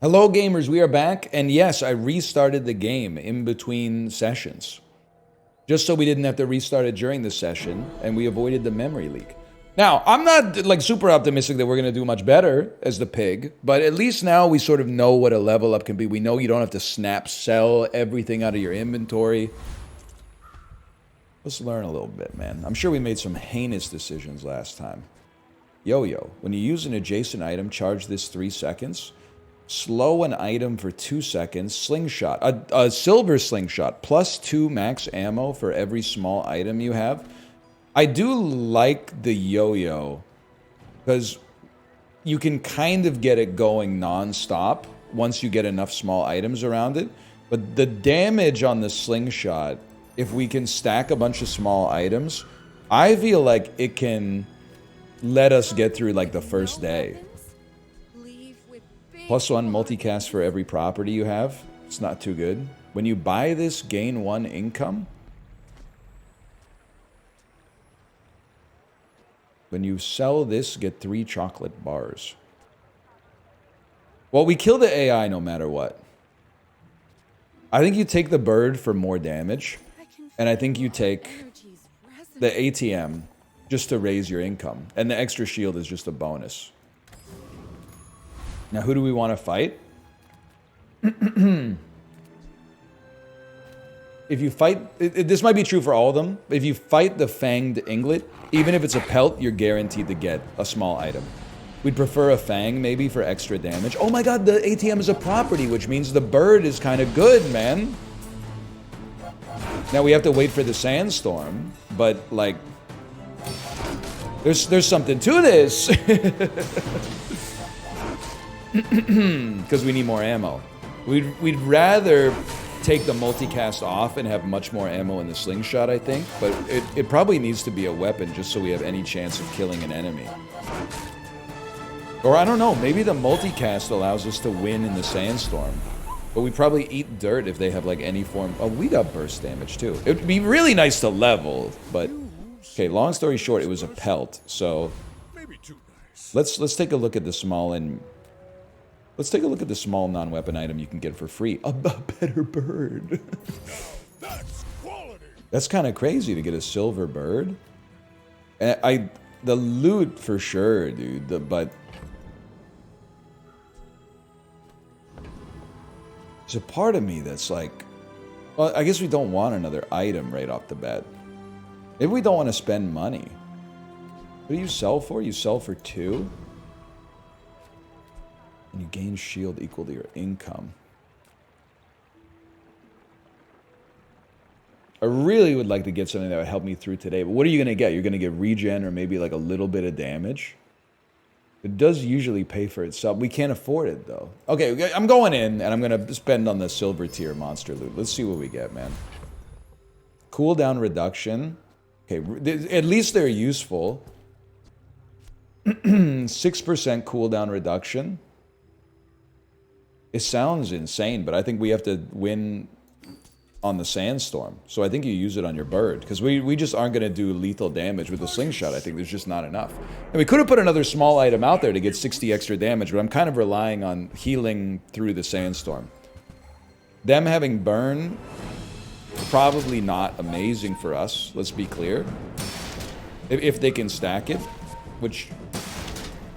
Hello, gamers. We are back. And yes, I restarted the game in between sessions. Just so we didn't have to restart it during the session and we avoided the memory leak. Now, I'm not like super optimistic that we're going to do much better as the pig, but at least now we sort of know what a level up can be. We know you don't have to snap sell everything out of your inventory. Let's learn a little bit, man. I'm sure we made some heinous decisions last time. Yo-yo. When you use an adjacent item, charge this 3 seconds. Slow an item for 2 seconds. Slingshot. A silver slingshot. Plus 2 max ammo for every small item you have. I do like the yo-yo. Because you can kind of get it going non-stop once you get enough small items around it. But the damage on the slingshot, if we can stack a bunch of small items, I feel like it can let us get through like the first day. +1 multicast for every property you have. It's not too good. When you buy this, gain 1 income. When you sell this, get 3 chocolate bars. Well, we kill the AI no matter what. I think you take the bird for more damage. And I think you take the ATM just to raise your income. And the extra shield is just a bonus. Now, who do we want to fight? If you fight... this might be true for all of them. If you fight the Fanged Inglet, even if it's a pelt, you're guaranteed to get a small item. We'd prefer a Fang, maybe, for extra damage. Oh my god, the ATM is a property, which means the bird is kind of good, man. Now, we have to wait for the sandstorm, but, like... There's something to this! Because we need more ammo. We'd rather take the multicast off and have much more ammo in the slingshot, I think. But it probably needs to be a weapon just so we have any chance of killing an enemy. Or I don't know, maybe the multicast allows us to win in the sandstorm. But we probably eat dirt if they have like any form... Oh, we got burst damage too. It would be really nice to level, but... Okay, long story short, it was a pelt, so... Let's take a look at the small and... Let's take a look at the small non-weapon item you can get for free. A better bird. That's kind of crazy to get a silver bird. And the loot for sure, dude. But there's a part of me that's like, well, I guess we don't want another item right off the bat. Maybe we don't want to spend money. What do you sell for? You sell for 2? And you gain shield equal to your income. I really would like to get something that would help me through today, but what are you going to get? You're going to get regen or maybe like a little bit of damage. It does usually pay for itself. We can't afford it though. Okay, I'm going in and I'm going to spend on the silver tier monster loot. Let's see what we get, man. Cooldown reduction. Okay, at least they're useful. 6% cooldown reduction. It sounds insane, but I think we have to win on the sandstorm. So I think you use it on your bird, because we just aren't going to do lethal damage with the slingshot. I think there's just not enough. And we could have put another small item out there to get 60 extra damage, but I'm kind of relying on healing through the sandstorm. Them having burn, probably not amazing for us, let's be clear. If they can stack it, which...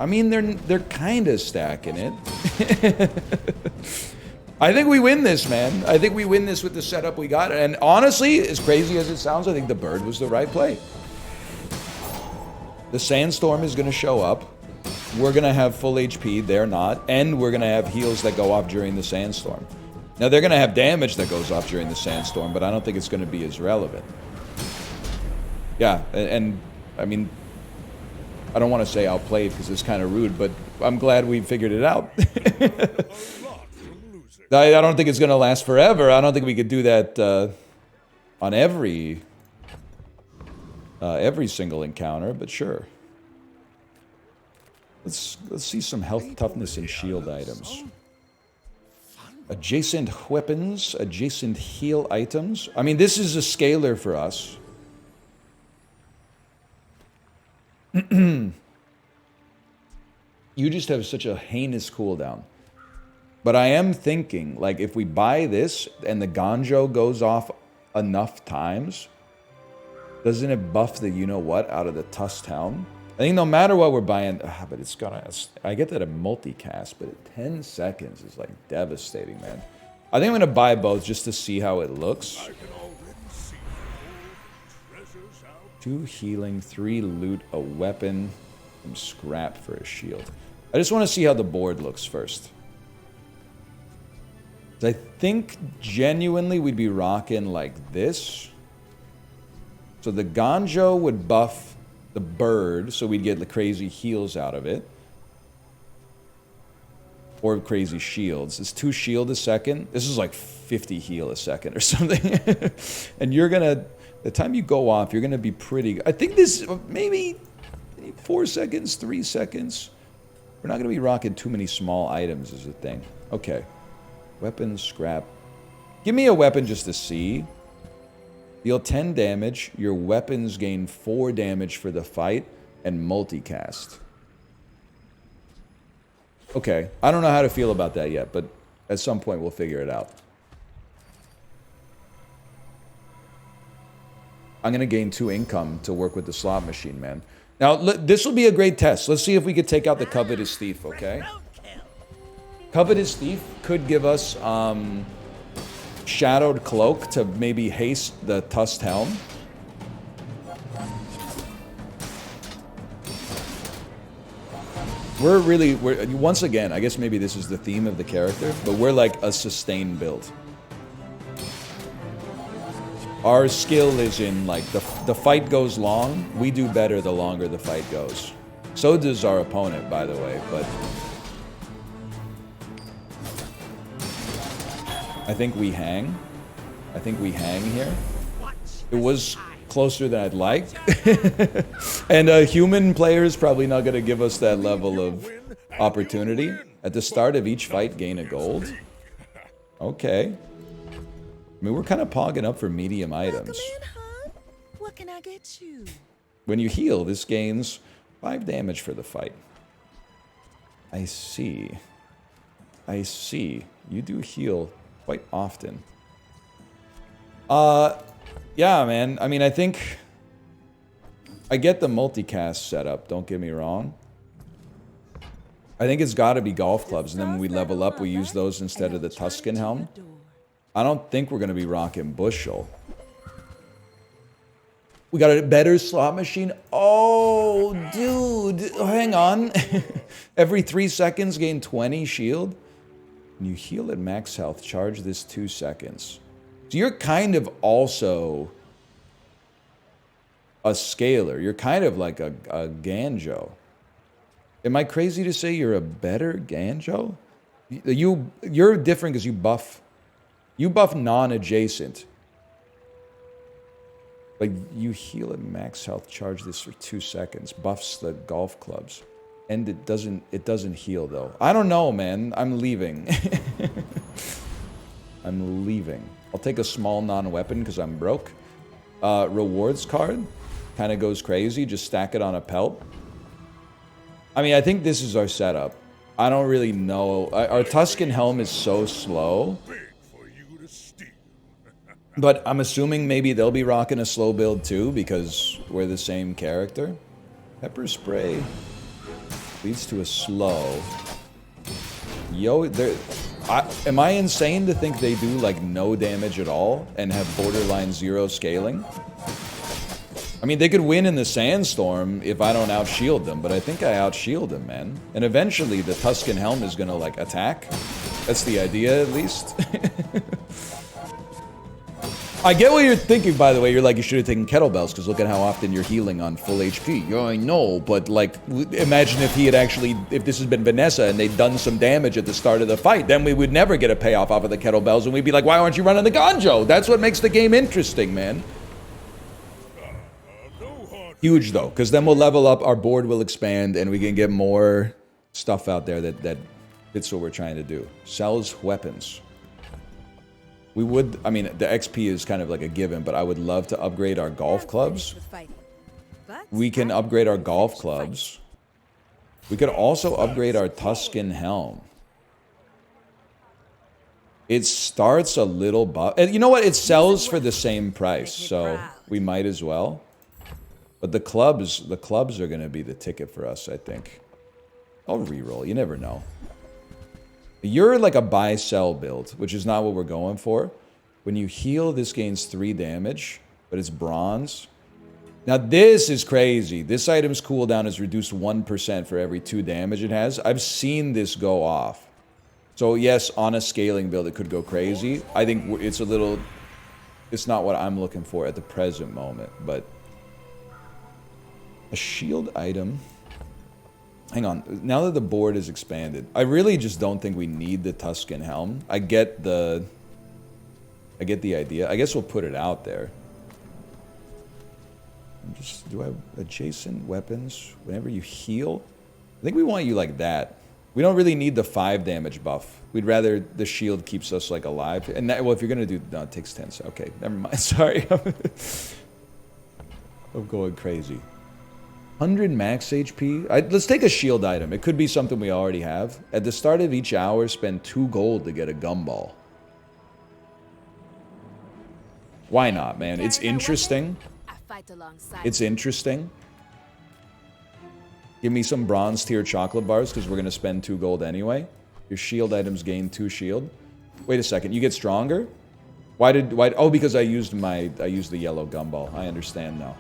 I mean, they're kind of stacking it. I think we win this, man. I think we win this with the setup we got. And honestly, as crazy as it sounds, I think the bird was the right play. The sandstorm is going to show up. We're going to have full HP. They're not. And we're going to have heals that go off during the sandstorm. Now, they're going to have damage that goes off during the sandstorm, but I don't think it's going to be as relevant. Yeah, and I mean... I don't want to say outplayed because it's kind of rude, but I'm glad we figured it out. I don't think it's going to last forever. I don't think we could do that on every single encounter, but sure. Let's see some health, toughness, and shield items. Adjacent weapons, adjacent heal items. I mean, this is a scaler for us. You just have such a heinous cooldown. But I am thinking, like, if we buy this and the Ganjo goes off enough times, doesn't it buff the you-know-what out of the Tusk Helm? I think no matter what we're buying... but it's gonna... I get that a multicast, but at 10 seconds is, like, devastating, man. I think I'm gonna buy both just to see how it looks. 2 healing, 3 loot, a weapon, some scrap for a shield. I just want to see how the board looks first. I think genuinely we'd be rocking like this. So the Ganjo would buff the bird, so we'd get the crazy heals out of it. Or crazy shields. It's 2 shield a second. This is like 50 heal a second or something. And you're gonna, the time you go off, you're gonna be pretty, I think this, maybe 4 seconds, 3 seconds. We're not gonna be rocking too many small items is the thing. Okay. Weapon, scrap. Give me a weapon just to see. Deal 10 damage. Your weapons gain 4 damage for the fight and multicast. Okay. I don't know how to feel about that yet, but at some point we'll figure it out. I'm going to gain 2 income to work with the slot machine, man. Now, this will be a great test. Let's see if we could take out the Covetous Thief, okay? Covetous Thief could give us Shadowed Cloak to maybe haste the Tusk Helm. We're once again, I guess maybe this is the theme of the character, but we're like a sustain build. Our skill is in like the fight goes long, we do better the longer the fight goes. So does our opponent, by the way, but I think we hang. I think we hang here. It was closer than I'd like. And a human player is probably not going to give us that level of opportunity. At the start of each fight, gain a gold. Okay. I mean, we're kind of pogging up for medium items. What can I get you? When you heal, this gains 5 damage for the fight. I see. I see. You do heal quite often. Yeah, man. I mean, I think I get the multicast setup, don't get me wrong. I think it's got to be golf clubs, and then when we level up, we use those instead of the Tuscan Helm. I don't think we're going to be rocking Bushel. We got a better slot machine. Oh, dude. Hang on. Every 3 seconds, gain 20 shield. When you heal at max health, charge this 2 seconds. So you're kind of also a scaler. You're kind of like a Ganjo. Am I crazy to say you're a better Ganjo? You're different because you buff non-adjacent. Like, you heal at max health, charge this for 2 seconds. Buffs the golf clubs. And it doesn't heal, though. I don't know, man. I'm leaving. I'm leaving. I'll take a small non-weapon because I'm broke. Rewards card. Kind of goes crazy. Just stack it on a pelt. I mean, I think this is our setup. I don't really know. Our Tuscan Helm is so slow. But I'm assuming maybe they'll be rocking a slow build too because we're the same character. Pepper spray leads to a slow. Yo, am I insane to think they do like no damage at all and have borderline 0 scaling? I mean, they could win in the sandstorm if I don't outshield them, but I think I outshield them, man. And eventually the Tuscan Helm is gonna like attack. That's the idea, at least. I get what you're thinking, by the way. You're like, you should have taken kettlebells, because look at how often you're healing on full HP. Yeah, I know, but like, imagine if he had actually, if this had been Vanessa and they'd done some damage at the start of the fight, then we would never get a payoff off of the kettlebells, and we'd be like, why aren't you running the Ganjo? That's what makes the game interesting, man. Huge, though, because then we'll level up, our board will expand, and we can get more stuff out there that fits what we're trying to do. Sells weapons. We would, I mean, the XP is kind of like a given, but I would love to upgrade our golf clubs. We can upgrade our golf clubs. We could also upgrade our Tuscan Helm. It starts a little buff. And you know what? It sells for the same price, so we might as well. But the clubs are going to be the ticket for us, I think. I'll reroll. You never know. You're like a buy-sell build, which is not what we're going for. When you heal, this gains 3 damage, but it's bronze. Now, this is crazy. This item's cooldown is reduced 1% for every 2 damage it has. I've seen this go off. So, yes, on a scaling build, it could go crazy. I think it's a little... It's not what I'm looking for at the present moment, but... A shield item... Hang on. Now that the board is expanded, I really just don't think we need the Tuscan Helm. I get the idea. I guess we'll put it out there. Just, do I have adjacent weapons whenever you heal? I think we want you like that. We don't really need the 5 damage buff. We'd rather the shield keeps us like alive. And that, well, if you're gonna do, no, it takes 10. So, okay, never mind. Sorry, I'm going crazy. 100 max HP. Let's take a shield item. It could be something we already have. At the start of each hour, spend 2 gold to get a gumball. Why not, man? It's interesting. It's interesting. Give me some bronze tier chocolate bars because we're going to spend 2 gold anyway. Your shield items gain 2 shield. Wait a second. You get stronger? Why? Oh, because I used the yellow gumball. I understand now.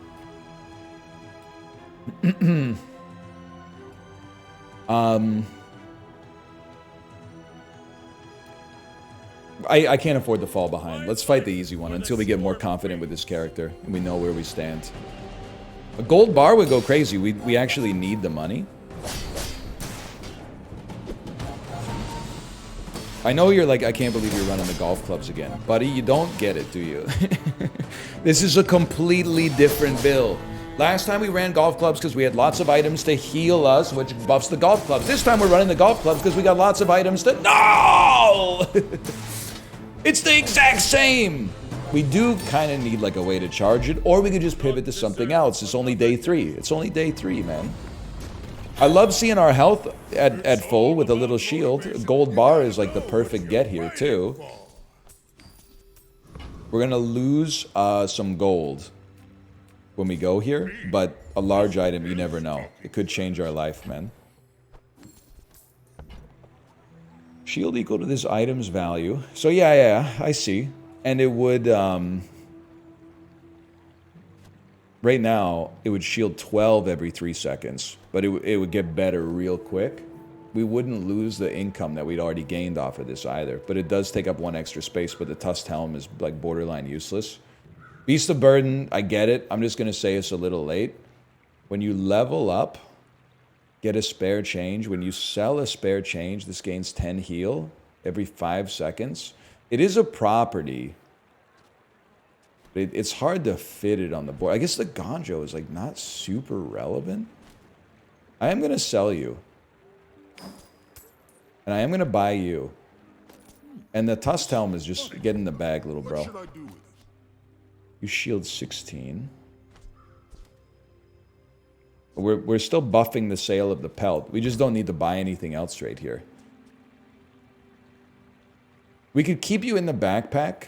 I can't afford to fall behind. Let's fight the easy one until we get more confident with this character and we know where we stand. A gold bar would go crazy. We actually need the money. I know you're like, I can't believe you're running the golf clubs again. Buddy, you don't get it, do you? This is a completely different build. Last time we ran golf clubs because we had lots of items to heal us, which buffs the golf clubs. This time we're running the golf clubs because we got lots of items to... No! It's the exact same! We do kind of need like a way to charge it, or we could just pivot to something else. It's only day 3. It's only day 3, man. I love seeing our health at full with a little shield. A gold bar is like the perfect get here, too. We're going to lose some gold when we go here, but a large item, you never know. It could change our life, man. Shield equal to this item's value. So yeah, I see. And it would, right now, it would shield 12 every 3 seconds, but it would get better real quick. We wouldn't lose the income that we'd already gained off of this either, but it does take up 1 extra space, but the Tusked Helm is like borderline useless. Beast of Burden, I get it. I'm just going to say it's a little late. When you level up, get a spare change. When you sell a spare change, this gains 10 heal every 5 seconds. It is a property. But it's hard to fit it on the board. I guess the Gonjo is like not super relevant. I am going to sell you. And I am going to buy you. And the Tusked Helm is just get in the bag, little bro. You shield 16. We're still buffing the sale of the pelt. We just don't need to buy anything else right here. We could keep you in the backpack.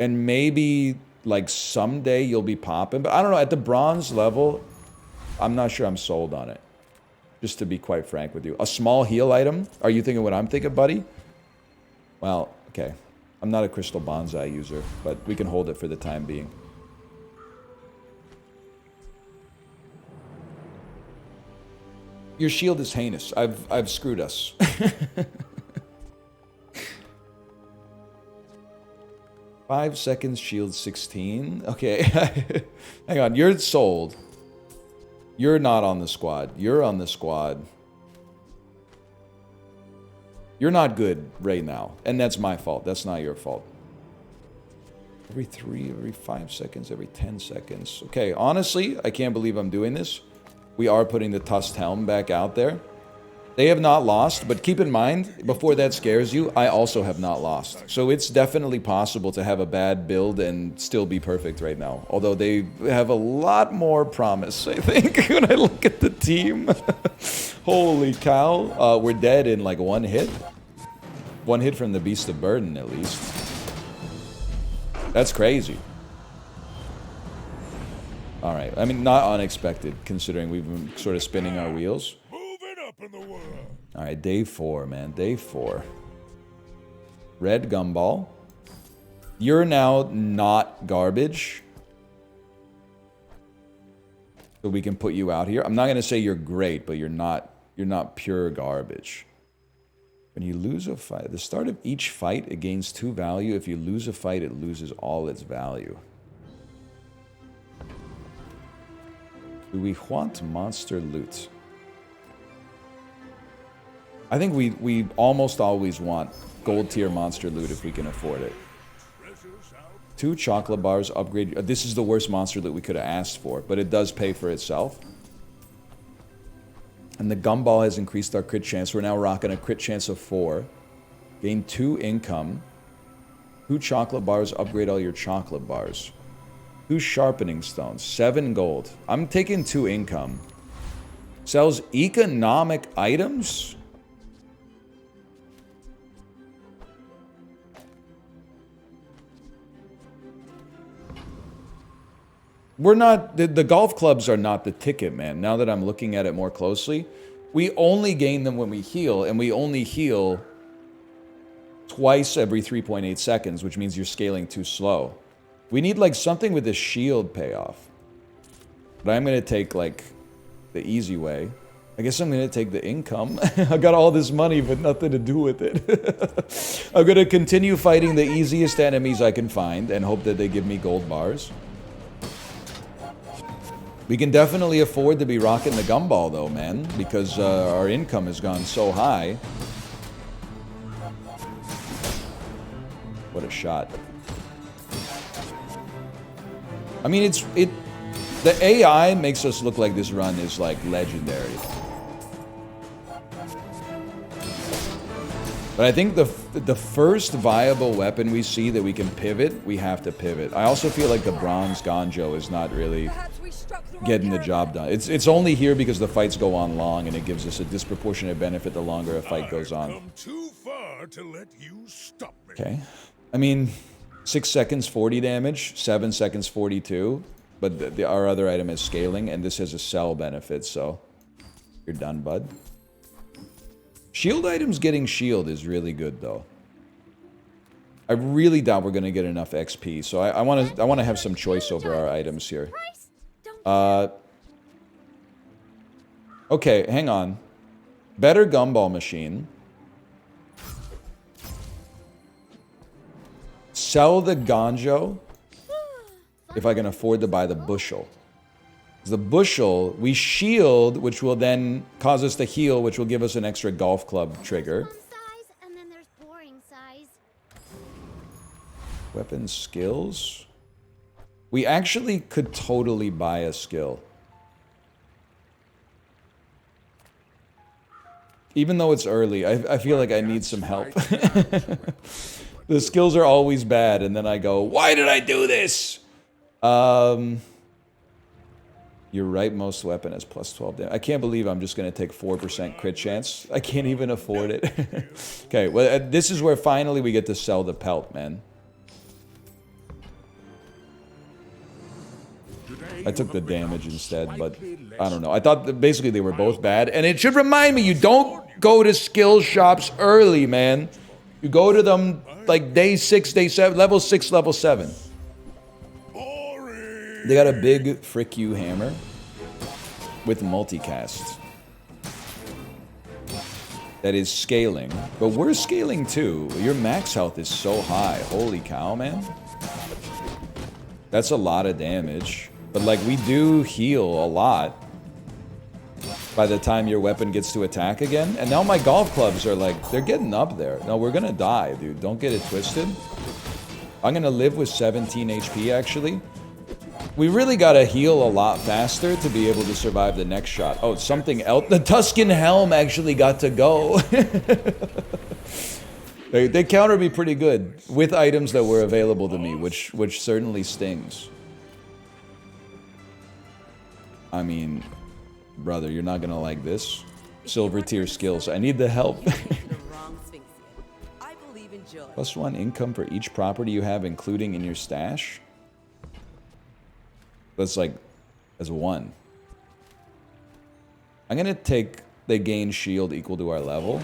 And maybe, like, someday you'll be popping. But I don't know, at the bronze level, I'm not sure I'm sold on it. Just to be quite frank with you. A small heal item? Are you thinking what I'm thinking, buddy? Well, okay. I'm not a crystal bonsai user, but we can hold it for the time being. Your shield is heinous. I've screwed us. 5 seconds, shield 16. Okay. Hang on, you're sold. You're not on the squad. You're on the squad. You're not good right now. And that's my fault. That's not your fault. Every 3, every 5 seconds, every 10 seconds. Okay, honestly, I can't believe I'm doing this. We are putting the Tusked Helm back out there. They have not lost, but keep in mind, before that scares you, I also have not lost. So it's definitely possible to have a bad build and still be perfect right now. Although they have a lot more promise, I think, when I look at the team. Holy cow. We're dead in like 1 hit. one hit from the Beast of Burden, at least. That's crazy. Alright, I mean, not unexpected, considering we've been sort of spinning our wheels. Alright, day 4, man. Day 4. Red Gumball. You're now not garbage. So we can put you out here. I'm not going to say you're great, but you're not pure garbage. When you lose a fight, at the start of each fight, it gains 2 value. If you lose a fight, it loses all its value. Do we want monster loot? I think we almost always want gold tier monster loot if we can afford it. 2 chocolate bars, upgrade. This is the worst monster loot we could have asked for, but it does pay for itself. And the gumball has increased our crit chance. We're now rocking a crit chance of 4. Gain 2 income. 2 chocolate bars, upgrade all your chocolate bars. 2 sharpening stones, 7 gold. I'm taking 2 income. Sells economic items? We're not, the golf clubs are not the ticket, man. Now that I'm looking at it more closely, we only gain them when we heal, and we only heal twice every 3.8 seconds, which means you're scaling too slow. We need, like, something with a shield payoff. But I'm going to take, like, the easy way. I guess I'm going to take the income. I got all this money, but nothing to do with it. I'm going to continue fighting the easiest enemies I can find and hope that they give me gold bars. We can definitely afford to be rocking the gumball, though, man, because our income has gone so high. What a shot. I mean, the AI makes us look like this run is, like, legendary. But I think the first viable weapon we see that we can pivot, we have to pivot. I also feel like the bronze Ganjo is not really getting the job done. It's only here because the fights go on long and it gives us a disproportionate benefit the longer a fight goes on. Okay. I mean, 6 seconds, 40 damage, 7 seconds, 42. But our other item is scaling, and this has a sell benefit, so you're done, bud. Shield items getting shield is really good, though. I really doubt we're gonna get enough XP, so I wanna have some choice over our items here. Okay, hang on. Better gumball machine. Sell the Ganjo if I can afford to buy the bushel. The bushel, we shield, which will then cause us to heal, which will give us an extra golf club trigger. And then there's boring size. Weapon skills. We actually could totally buy a skill. Even though it's early, I feel like I need some help. The skills are always bad, and then I go, why did I do this? You're right, most weapon has plus 12 damage. I can't believe I'm just going to take 4% crit chance. I can't even afford it. Okay, well, this is where finally we get to sell the pelt, man. I took the damage instead, but I don't know. I thought that basically they were both bad. And it should remind me, you don't go to skill shops early, man. You go to them like day 6, day 7, level 6, level 7. They got a big frick you hammer with multicast that is scaling, but we're scaling too. Your max health is so high. Holy cow, man. That's a lot of damage, but like we do heal a lot by the time your weapon gets to attack again. And now my golf clubs are like, they're getting up there. No, we're gonna die, dude. Don't get it twisted. I'm gonna live with 17 HP actually. We really gotta heal a lot faster to be able to survive the next shot. Oh, something else. The Tuscan Helm actually got to go. They countered me pretty good with items that were available to me, which certainly stings. I mean, brother, you're not gonna like this. Silver tier skills. I need the help. +1 income for each property you have, including in your stash. That's like, as 1. I'm gonna take they gain shield equal to our level.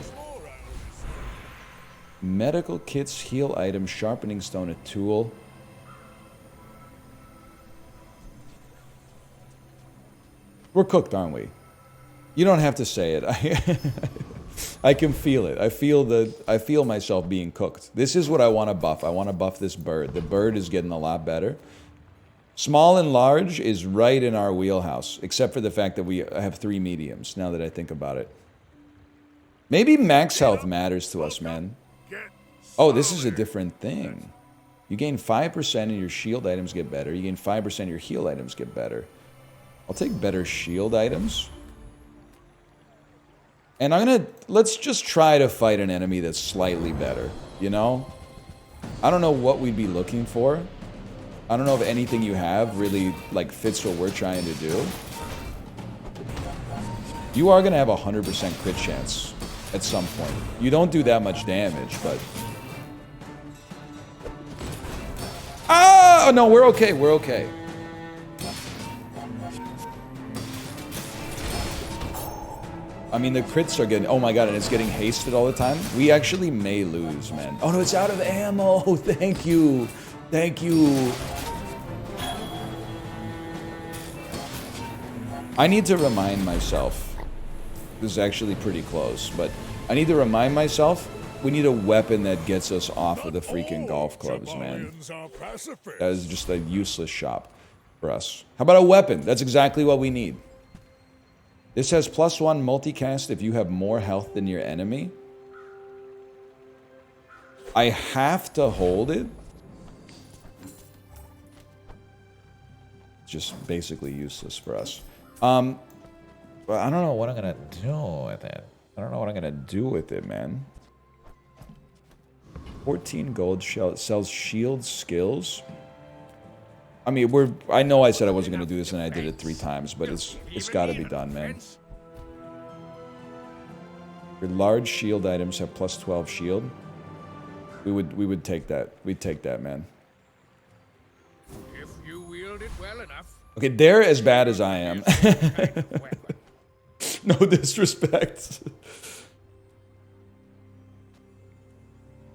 Medical kits, heal items, sharpening stone, a tool. We're cooked, aren't we? You don't have to say it. I can feel it. I feel myself being cooked. This is what I want to buff. I want to buff this bird. The bird is getting a lot better. Small and large is right in our wheelhouse, except for the fact that we have 3 mediums, now that I think about it. Maybe max health matters to us, man. Oh, this is a different thing. You gain 5% and your shield items get better. You gain 5% and your heal items get better. I'll take better shield items. And let's just try to fight an enemy that's slightly better, you know? I don't know what we'd be looking for. I don't know if anything you have really, like, fits what we're trying to do. You are going to have a 100% crit chance at some point. You don't do that much damage, but... Ah! No, we're okay, we're okay. I mean, the crits are getting... Oh my god, and it's getting hasted all the time. We actually may lose, man. Oh no, it's out of ammo! Thank you! Thank you! I need to remind myself... This is actually pretty close, but... I need to remind myself... We need a weapon that gets us off of the freaking golf clubs, man. That is just a useless shop for us. How about a weapon? That's exactly what we need. This has +1 multicast if you have more health than your enemy. I have to hold it. It's just basically useless for us. But I don't know what I'm gonna do with it. I don't know what I'm gonna do with it, man. 14 gold shell. It sells shield skills. I mean, I know I said I wasn't gonna do this, and I did it 3 times, but it's got to be done, man. Your large shield items have +12 shield. We would take that. We'd take that, man. If you wield it well enough. Okay, they're as bad as I am. No disrespect.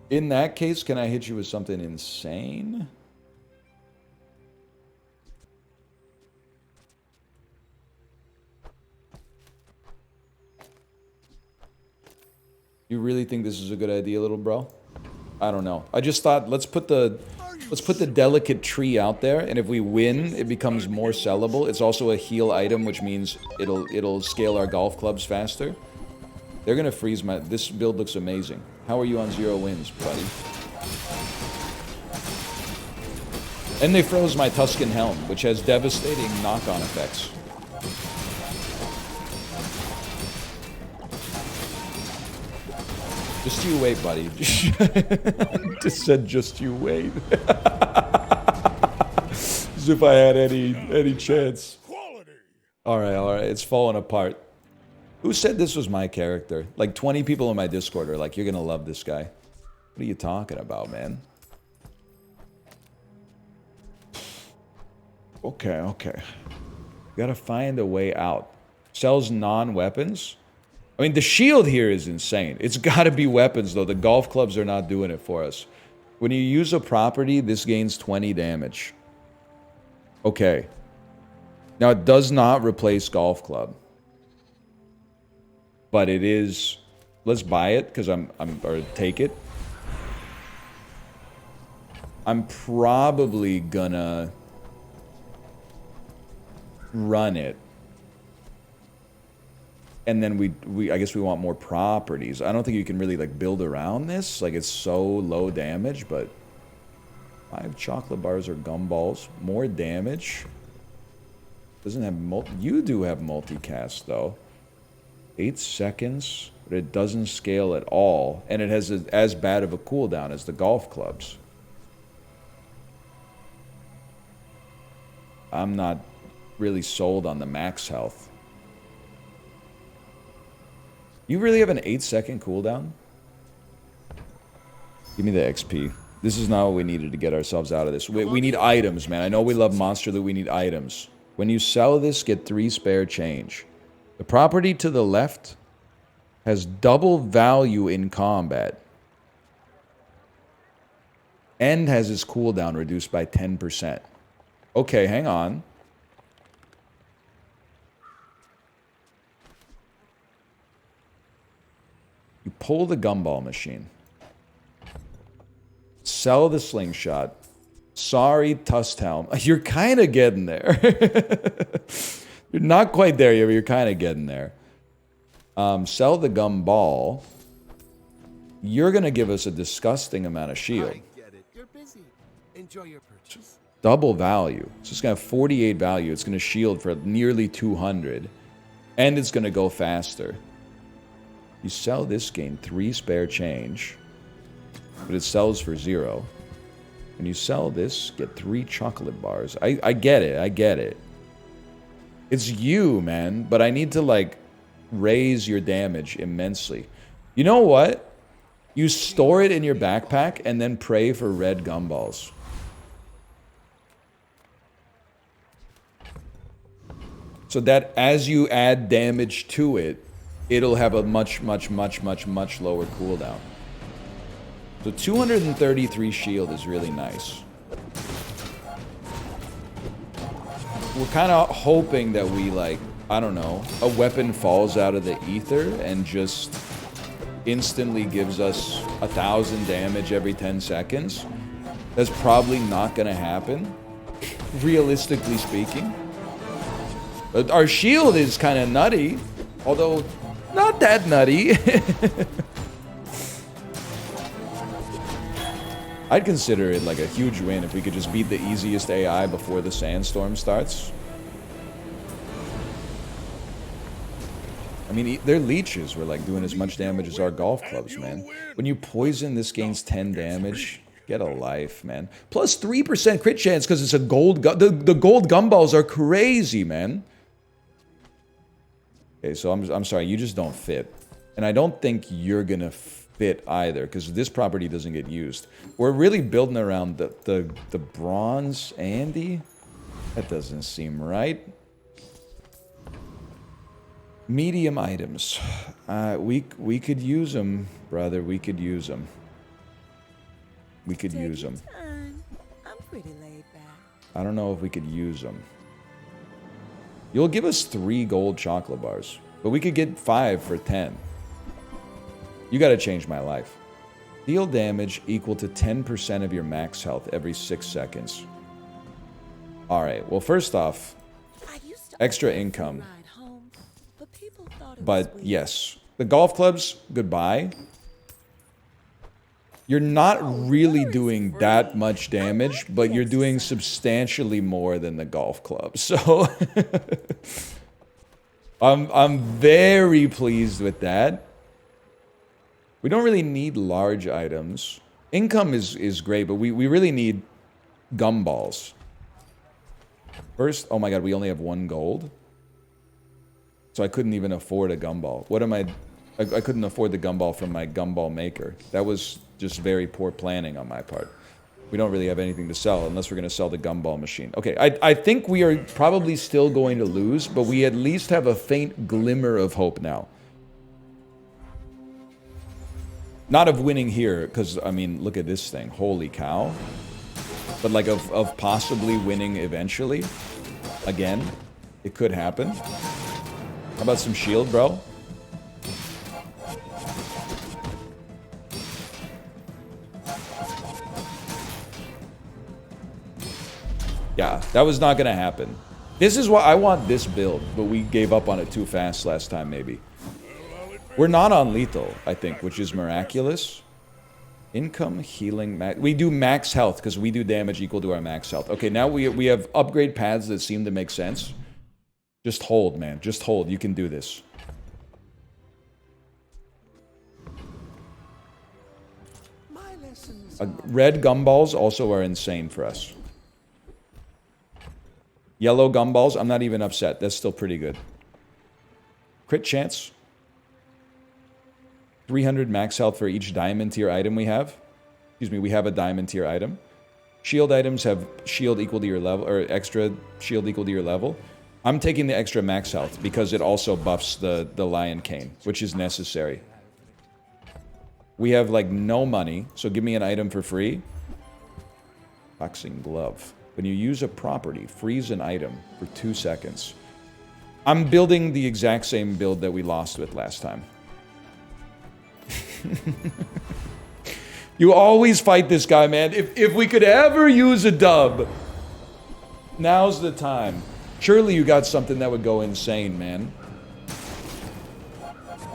In that case, can I hit you with something insane? You really think this is a good idea, little bro? I don't know. I just thought let's put the delicate tree out there, and if we win, it becomes more sellable. It's also a heal item, which means it'll scale our golf clubs faster. They're gonna freeze my... This build looks amazing. How are you on 0 wins, buddy? And they froze my Tuscan Helm, which has devastating knock-on effects. Just you wait, buddy. Just said just you wait. As if I had any chance. Alright, it's falling apart. Who said this was my character? Like 20 people in my Discord are like, you're gonna love this guy. What are you talking about, man? Okay. Gotta find a way out. Sells non-weapons? I mean, the shield here is insane. It's gotta be weapons, though. The golf clubs are not doing it for us. When you use a property, this gains 20 damage. Okay. Now, it does not replace golf club. But it is... Let's buy it, because or take it. I'm probably gonna... run it. And then I guess we want more properties. I don't think you can really, like, build around this. Like, it's so low damage, but... 5 chocolate bars or gumballs. More damage. Doesn't have you do have multicast, though. 8 seconds, but it doesn't scale at all. And it has as bad of a cooldown as the golf clubs. I'm not really sold on the max health. You really have an 8-second cooldown? Give me the XP. This is not what we needed to get ourselves out of this. We need items, man. I know we love monster loot. We need items. When you sell this, get 3 spare change. The property to the left has double value in combat. And has its cooldown reduced by 10%. Okay, hang on. You pull the gumball machine. Sell the slingshot. Sorry, Tusshelm. You're kind of getting there. You're not quite there yet, but you're kind of getting there. Sell the gumball. You're going to give us a disgusting amount of shield. I get it. You're busy. Enjoy your purchase. Double value. So it's going to have 48 value. It's going to shield for nearly 200. And it's going to go faster. You sell this, gain 3 spare change. But it sells for 0. When you sell this, get 3 chocolate bars. I get it. I get it. It's you, man. But I need to, like, raise your damage immensely. You know what? You store it in your backpack and then pray for red gumballs. So that as you add damage to it, it'll have a much lower cooldown. So 233 shield is really nice. We're kind of hoping that we, like, I don't know, a weapon falls out of the ether and just instantly gives us 1,000 damage every 10 seconds. That's probably not going to happen, realistically speaking. But our shield is kind of nutty, although not that nutty. I'd consider it like a huge win if we could just beat the easiest AI before the sandstorm starts. I mean, their leeches were like doing as much damage as our golf clubs, man. When you poison, this gains 10 damage. Get a life, man. Plus 3% crit chance because it's a gold gun. The gold gumballs are crazy, man. Okay, so I'm sorry, you just don't fit. And I don't think you're gonna fit either, because this property doesn't get used. We're really building around the bronze Andy? That doesn't seem right. Medium items. We could use them, brother. We could use them. We could use them. I'm pretty laid back. I don't know if we could use them. You'll give us 3 gold chocolate bars, but we could get 5 for 10. You gotta change my life. Deal damage equal to 10% of your max health every 6 seconds. Alright, well, first off, extra income. But yes, the golf clubs, goodbye. You're not really doing that much damage, but you're doing substantially more than the golf club. So I'm very pleased with that. We don't really need large items. Income is great, but we really need gumballs. First, oh my god, we only have 1 gold. So I couldn't even afford a gumball. What am I couldn't afford the gumball from my gumball maker. That was just very poor planning on my part. We don't really have anything to sell unless we're going to sell the gumball machine. Okay, I think we are probably still going to lose, but we at least have a faint glimmer of hope now. Not of winning here, because, I mean, look at this thing. Holy cow. But, like, of possibly winning eventually. Again, it could happen. How about some shield, bro? Yeah, that was not going to happen. This is why I want this build, but we gave up on it too fast last time, maybe. We're not on lethal, I think, which is miraculous. Income, healing, we do max health because we do damage equal to our max health. Okay, now we have upgrade paths that seem to make sense. Just hold, man. Just hold. You can do this. Red gumballs also are insane for us. Yellow gumballs, I'm not even upset. That's still pretty good. Crit chance. 300 max health for each diamond tier item we have. Excuse me, we have a diamond tier item. Shield items have shield equal to your level, or extra shield equal to your level. I'm taking the extra max health because it also buffs the lion cane, which is necessary. We have like no money, so give me an item for free. Boxing glove. When you use a property, freeze an item for 2 seconds. I'm building the exact same build that we lost with last time. You always fight this guy, man. If we could ever use a dub, now's the time. Surely you got something that would go insane, man.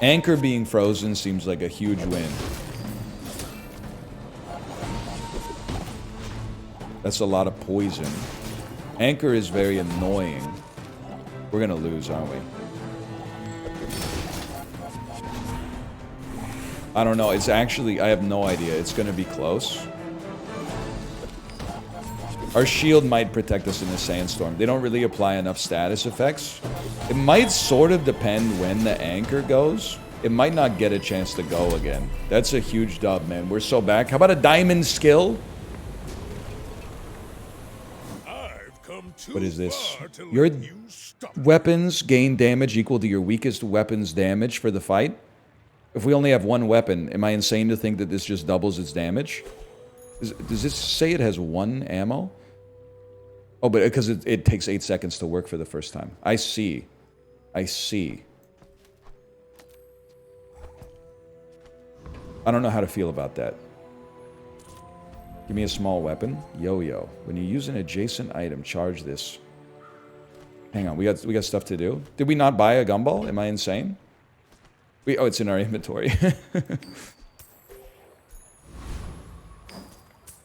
Anchor being frozen seems like a huge win. That's a lot of poison. Anchor is very annoying. We're gonna lose, aren't we? I don't know. It's actually... I have no idea. It's gonna be close. Our shield might protect us in the sandstorm. They don't really apply enough status effects. It might sort of depend when the anchor goes. It might not get a chance to go again. That's a huge dub, man. We're so back. How about a diamond skill? What is this? Your weapons gain damage equal to your weakest weapon's damage for the fight. If we only have one weapon, am I insane to think that this just doubles its damage? Does this say it has 1 ammo? Oh, but because it takes 8 seconds to work for the first time. I see. I see. I don't know how to feel about that. Give me a small weapon. Yo-yo. When you use an adjacent item, charge this. Hang on, we got stuff to do. Did we not buy a gumball? Am I insane? Oh, it's in our inventory.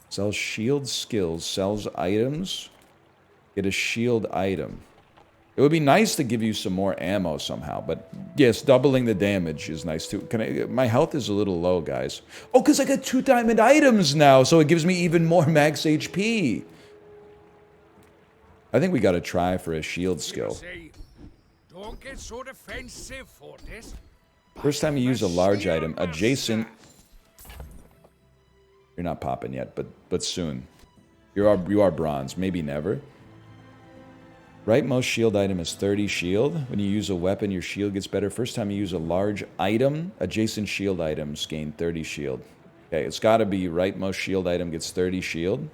Sells shield skills. Sells items. Get a shield item. It would be nice to give you some more ammo somehow, but yes, doubling the damage is nice too. My health is a little low, guys. Oh, because I got 2 diamond items now, so it gives me even more max HP. I think we got to try for a shield skill. Don't get so defensive for this. First time you use a large item, adjacent. You're not popping yet, but soon. You are bronze, maybe never. Rightmost shield item is 30 shield. When you use a weapon, your shield gets better. First time you use a large item, adjacent shield items gain 30 shield. Okay, it's got to be rightmost shield item gets 30 shield.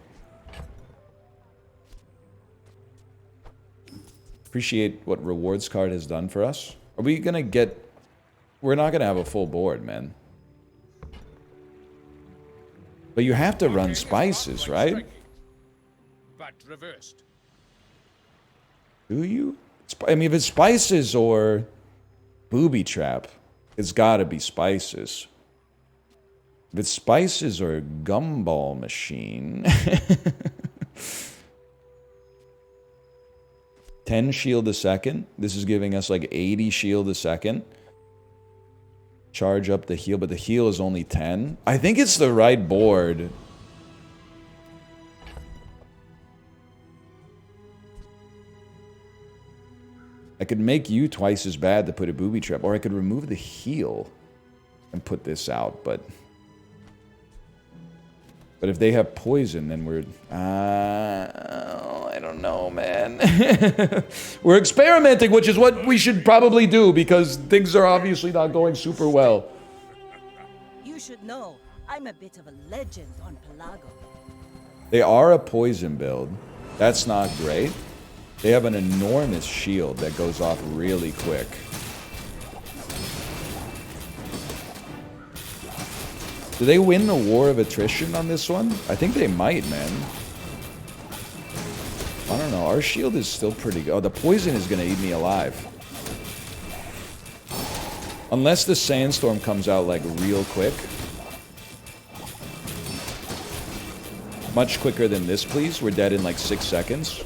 Appreciate what rewards card has done for us. Are we going to get... We're not going to have a full board, man. But you have to run spices, right? But reversed. Do you? I mean, if it's spices or booby trap, it's gotta be spices. If it's spices or gumball machine. 10 shield a second. This is giving us like 80 shield a second. Charge up the heal, but the heal is only 10. I think it's the right board. I could make you twice as bad to put a booby trap, or I could remove the heal and put this out, but if they have poison, then we're... I don't know, man. We're experimenting, which is what we should probably do, because things are obviously not going super well. You should know, I'm a bit of a legend on Pelago. They are a poison build. That's not great. They have an enormous shield that goes off really quick. Do they win the war of attrition on this one? I think they might, man. I don't know. Our shield is still pretty good. Oh, the poison is going to eat me alive. Unless the sandstorm comes out, like, real quick. Much quicker than this, please. We're dead in, like, 6 seconds.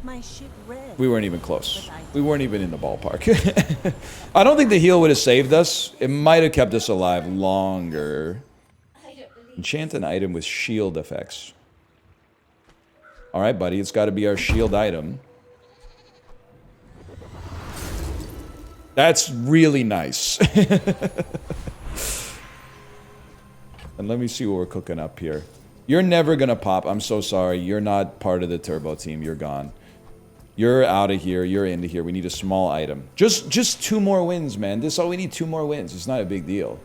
My ship red. We weren't even close. We weren't even in the ballpark. I don't think the heal would have saved us. It might have kept us alive longer. Enchant an item with shield effects. Alright, buddy. It's got to be our shield item. That's really nice. And let me see what we're cooking up here. You're never gonna pop. I'm so sorry. You're not part of the turbo team. You're gone. You're out of here. You're into here. We need a small item. Just 2 more wins, man. This all we need 2 more wins. It's not a big deal.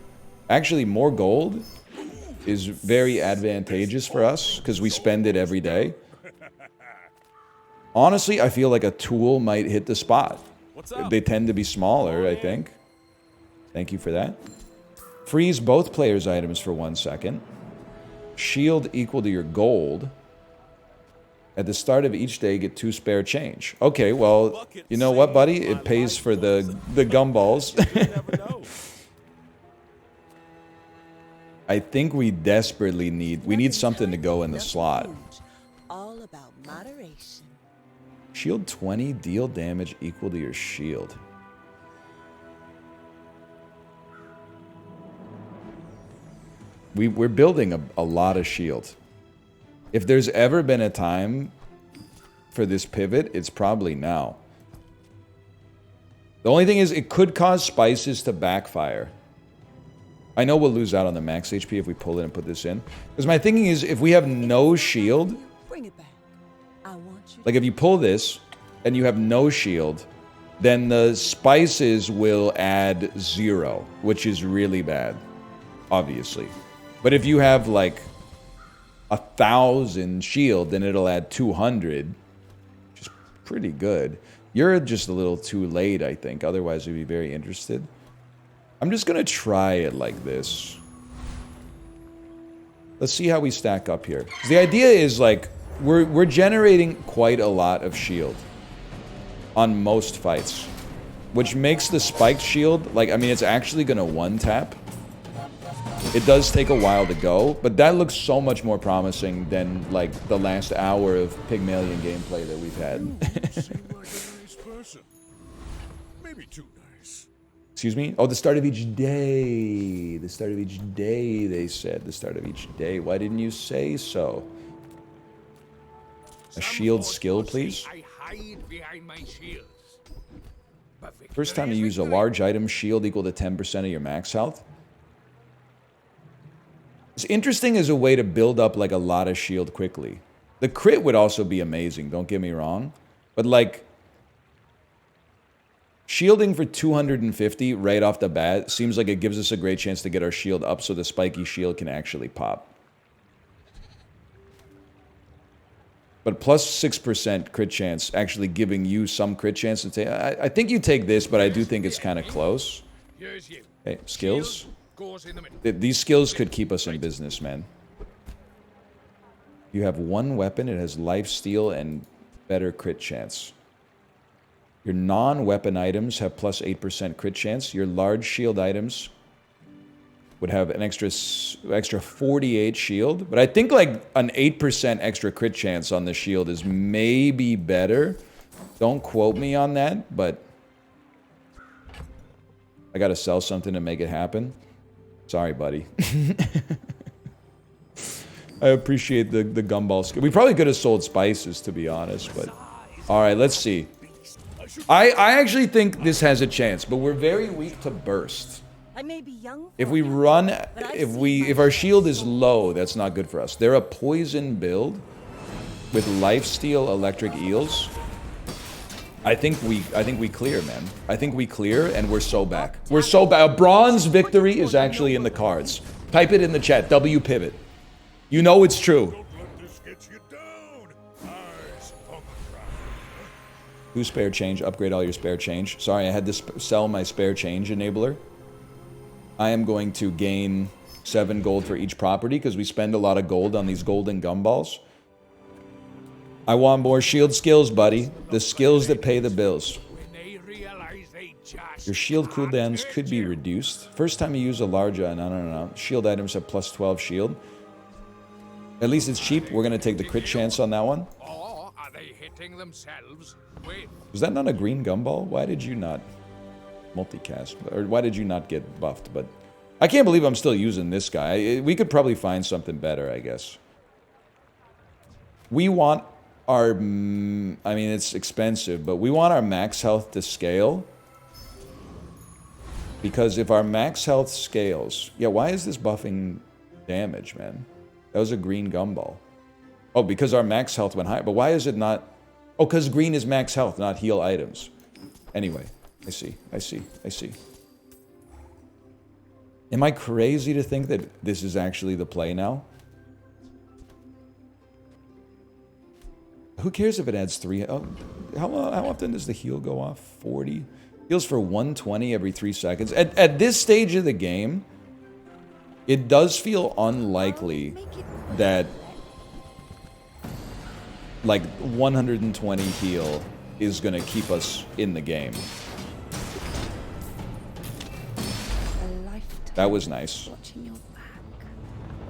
Actually, more gold is very advantageous for us because we spend it every day. Honestly, I feel like a tool might hit the spot. They tend to be smaller, I think. Thank you for that. Freeze both players' items for 1 second. Shield equal to your gold. At the start of each day, get 2 spare change. Okay, well, you know what, buddy? It pays for the gumballs. I think we desperately need something to go in the slot. All about moderation. Shield 20, deal damage equal to your shield. We're building a lot of shield. If there's ever been a time for this pivot, it's probably now. The only thing is, it could cause spices to backfire. I know we'll lose out on the max HP if we pull it and put this in. Because my thinking is, if we have no shield... Bring it back. I want you. Like, if you pull this, and you have no shield, then the spices will add 0, which is really bad. Obviously. But if you have, like, 1,000 shield, then it'll add 200. Which is pretty good. You're just a little too late, I think. Otherwise, we'd be very interested. I'm just going to try it like this. Let's see how we stack up here. The idea is, like, we're generating quite a lot of shield on most fights. Which makes the spiked shield, like, I mean, it's actually going to one-tap. It does take a while to go, but that looks so much more promising than, like, the last hour of Pygmalion gameplay that we've had. Maybe too nice. Excuse me? Oh, the start of each day. The start of each day, they said. The start of each day. Why didn't you say so? A shield skill, please. I hide behind my shields. First time you use a large item, shield equal to 10% of your max health. It's interesting as a way to build up, like, a lot of shield quickly. The crit would also be amazing, don't get me wrong. But, like, shielding for 250 right off the bat seems like it gives us a great chance to get our shield up so the spiky shield can actually pop. But plus 6% crit chance, actually giving you some crit chance to take... I think you take this, but I do think it's kind of close. Hey, skills? These skills could keep us in business, man. You have 1 weapon, it has lifesteal and better crit chance. Your non-weapon items have plus 8% crit chance. Your large shield items would have an extra 48 shield. But I think, like, an 8% extra crit chance on the shield is maybe better. Don't quote me on that, but I gotta sell something to make it happen. Sorry, buddy. I appreciate the gumball skill. We probably could have sold spices, to be honest, but... Alright, let's see. I actually think this has a chance, but we're very weak to burst. I may be young. If we run... If our shield is low, that's not good for us. They're a poison build with lifesteal electric eels. I think we clear, man. I think we clear, and we're so back. We're so back. A bronze victory is actually in the cards. Type it in the chat. W pivot. You know it's true. Don't let this get you down. Eyes on the ground. 2 spare change. Upgrade all your spare change. Sorry, I had to sell my spare change enabler. I am going to gain 7 gold for each property because we spend a lot of gold on these golden gumballs. I want more shield skills, buddy. The skills that pay the bills. Your shield cooldowns could be reduced. First time you use a large... No. Shield items have plus 12 shield. At least it's cheap. We're going to take the crit chance on that one. Or are they hitting themselves with... Was that not a green gumball? Why did you not multicast? Or why did you not get buffed? But I can't believe I'm still using this guy. We could probably find something better, I guess. We want our... I mean, it's expensive, but we want our max health to scale. Because if our max health scales... Yeah, why is this buffing damage, man? That was a green gumball. Oh, because our max health went higher. But why is it not... Oh, because green is max health, not heal items. Anyway, I see. Am I crazy to think that this is actually the play now? Who cares if it adds 3... Oh, how often does the heal go off? 40? Heals for 120 every 3 seconds. At this stage of the game, it does feel unlikely that like 120 heal is gonna keep us in the game. That was nice.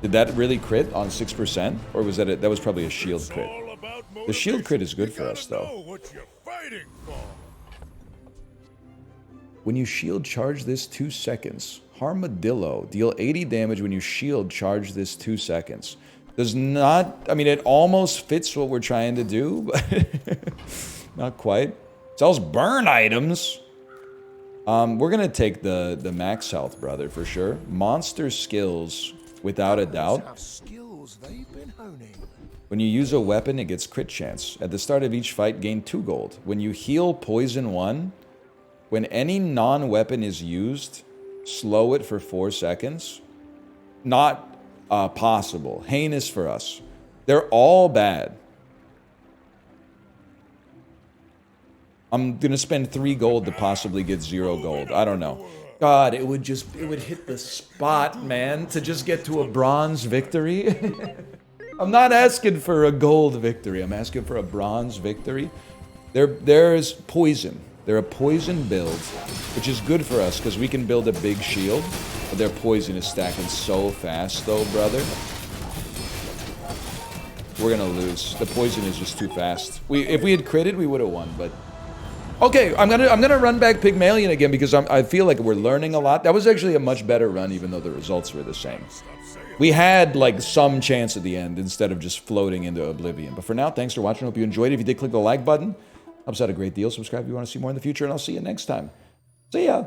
Did that really crit on 6%? Or was that that was probably a shield crit? The shield crit is good for us, though. When you shield, charge this 2 seconds. Armadillo. Deal 80 damage when you shield, charge this 2 seconds. Does not... I mean, it almost fits what we're trying to do, but... not quite. Sells burn items. We're gonna take the max health, brother, for sure. Monster skills, without a doubt. When you use a weapon, it gets crit chance. At the start of each fight, gain 2 gold. When you heal poison 1... When any non-weapon is used, slow it for 4 seconds. Not possible. Heinous for us. They're all bad. I'm gonna spend 3 gold to possibly get 0 gold. I don't know. God, it would hit the spot, man, to just get to a bronze victory. I'm not asking for a gold victory. I'm asking for a bronze victory. There's poison. They're a poison build, which is good for us because we can build a big shield. But their poison is stacking so fast, though, brother. We're gonna lose. The poison is just too fast. If we had critted, we would have won. But okay, I'm gonna run back Pygmalion again because I feel like we're learning a lot. That was actually a much better run, even though the results were the same. We had like some chance at the end instead of just floating into oblivion. But for now, thanks for watching. Hope you enjoyed it. If you did, click the like button. Helps out a great deal. Subscribe if you want to see more in the future, and I'll see you next time. See ya!